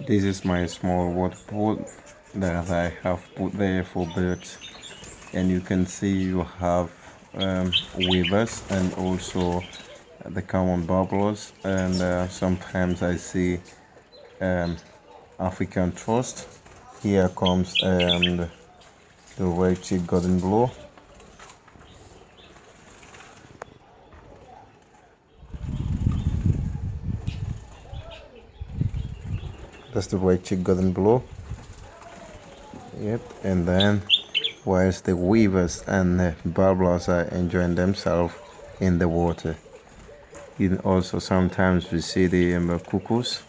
This is my small water pool that I have put there for birds, and you can see you have weavers and also the common bubblers, and sometimes I see African trust. Here comes the red-cheeked golden blue. That's the red-cheeked golden blue. Yep, and then whilst the weavers and the bubblers are enjoying themselves in the water. You can also sometimes we see the cuckoos,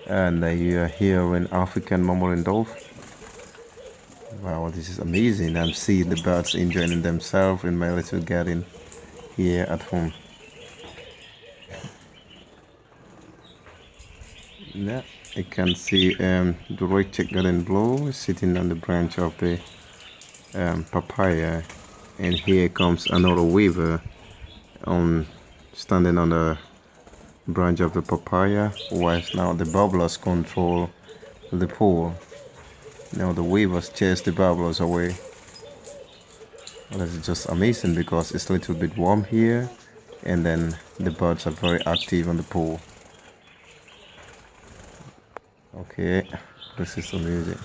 and you are hearing African murmuring dove. Wow, this is amazing. I'm seeing the birds enjoying themselves in my little garden here at home. Yeah, I can see the red-cheeked golden blue sitting on the branch of the papaya, and here comes another weaver standing on the branch of the papaya, whilst now the bubblers control the pool. Now the weavers chase the bubblers away. Well, that's just amazing because it's a little bit warm here, and then the birds are very active on the pool. Okay, this is amazing.